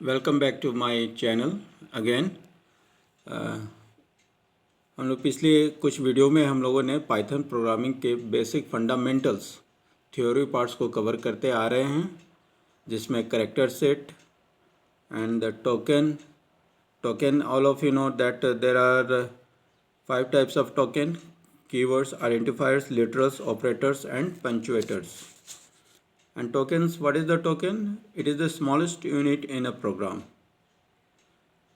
Welcome back to my channel again. हम लोग पिछले कुछ वीडियो में हम लोगों ने पाइथन प्रोग्रामिंग के बेसिक फंडामेंटल्स थ्योरी पार्ट्स को कवर करते आ रहे हैं, जिसमें character set and the token all of you know that there are 5 types of token: keywords, identifiers, literals, operators and punctuators. And tokens, what is the token? It is the smallest unit in a program.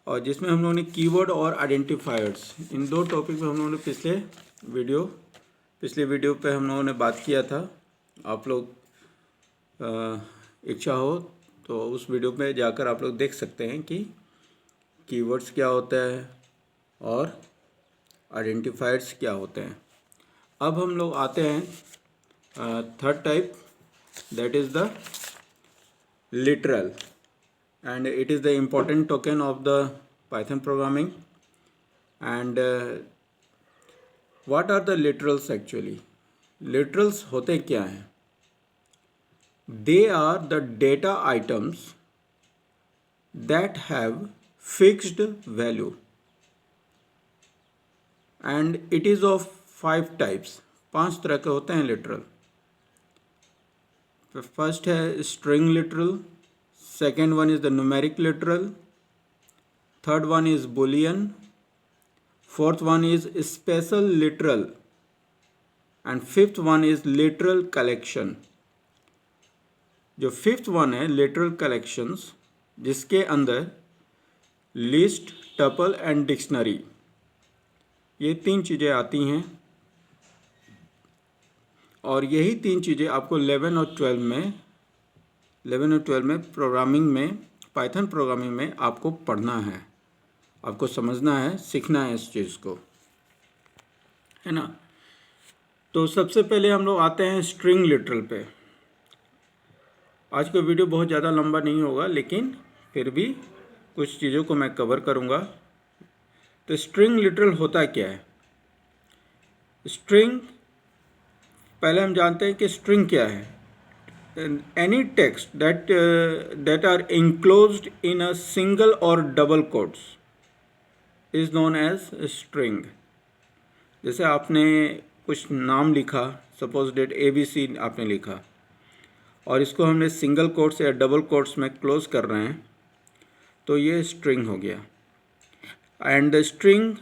और जिसमें हम लोगों ने keyword और identifiers, इन दो topic पे हम लोगों ने पिछले वीडियो पे हम लोगों ने बात किया था. आप लोग इच्छा हो तो उस वीडियो में जाकर आप लोग देख सकते हैं कि कीवर्ड्स क्या होता है और आइडेंटिफायर्स क्या होते हैं. अब हम लोग आते हैं third type, that is the literal, and it is the important token of the Python programming. And what are the literals actually? Literals होते क्या हैं? They are the data items that have fixed value, and it is of 5 types. 5 तरह के होते हैं literal. First है string literal, second one is the numeric literal, third one is Boolean, fourth one is special literal and fifth one is literal collection. जो fifth one है literal collections, जिसके अंदर list, tuple and dictionary, ये 3 चीज़ें आती हैं. और यही 3 चीज़ें आपको 11 और 12 में प्रोग्रामिंग में, पाइथन प्रोग्रामिंग में आपको पढ़ना है, आपको समझना है, सीखना है इस चीज़ को, है ना. तो सबसे पहले हम लोग आते हैं स्ट्रिंग लिटरल पे. आज का वीडियो बहुत ज़्यादा लंबा नहीं होगा, लेकिन फिर भी कुछ चीज़ों को मैं कवर करूँगा. तो स्ट्रिंग लिटरल होता क्या है? स्ट्रिंग, पहले हम जानते हैं कि स्ट्रिंग क्या है. Any text that are enclosed in a single or double quotes is known as string. जैसे आपने कुछ नाम लिखा, सपोज डेट ABC आपने लिखा, और इसको हमने सिंगल कोट्स या डबल कोट्स में क्लोज कर रहे हैं, तो ये स्ट्रिंग हो गया. And the string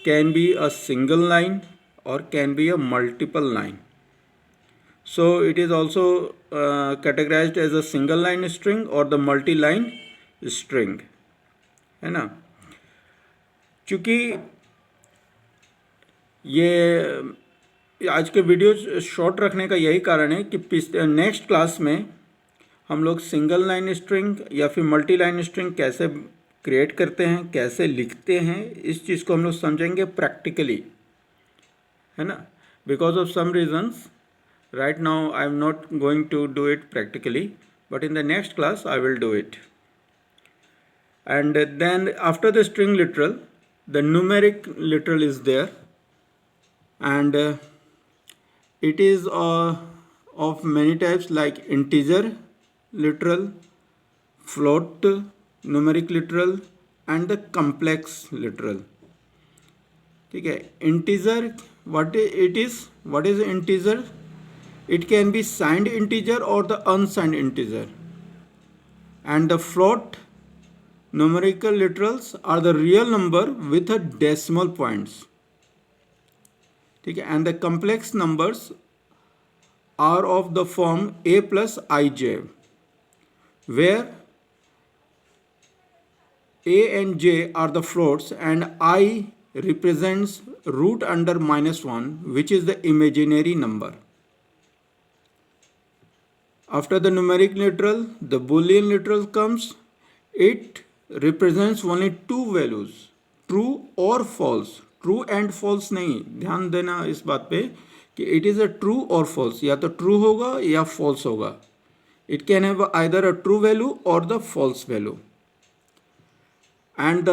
can be a single line और can be a multiple line. So it is also categorized as a single line string or the multi line string, है ना. चूँकि ये आज के वीडियो शॉर्ट रखने का यही कारण है कि नेक्स्ट क्लास में हम लोग सिंगल लाइन स्ट्रिंग या फिर मल्टी लाइन स्ट्रिंग कैसे क्रिएट करते हैं, कैसे लिखते हैं, इस चीज़ को हम लोग समझेंगे प्रैक्टिकली, है ना. Because of some reasons right now I am not going to do it practically, but in the next class I will do it. And then after the string literal, the numeric literal is there, and it is of many types, like integer literal, float numeric literal and the complex literal. ठीक है. integer, what is integer? It can be signed integer or the unsigned integer. And the float numerical literals are the real number with a decimal points. ठीक है. And the complex numbers are of the form a plus ij, where a and j are the floats and I represents root under -1, which is the imaginary number. After the numeric literal, the Boolean literal comes. It represents only 2 values, true or false. True and false नहीं, ध्यान देना इस बात पे कि it is a true or false, या तो true होगा या false होगा. It can have either a true value or the false value. And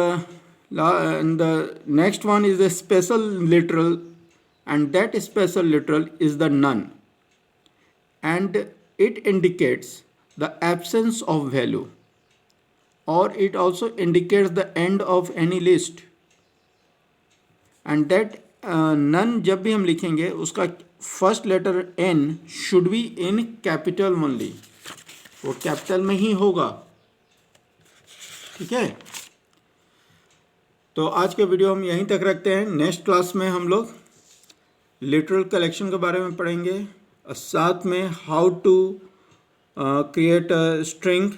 the next one is a special literal, and that special literal is the none. And it indicates the absence of value. or it also indicates the end of any list, and that none जब भी हम लिखेंगे उसका first letter n should be in capital only, वो capital में ही होगा। ठीक है, तो आज के वीडियो हम यहीं तक रखते हैं। नेक्स्ट क्लास में हम लोग लिटरल कलेक्शन के बारे में पढ़ेंगे, साथ में how to create a string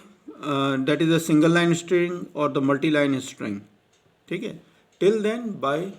that is a single line string और द मल्टी लाइन स्ट्रिंग। ठीक है, टिल देन बाय।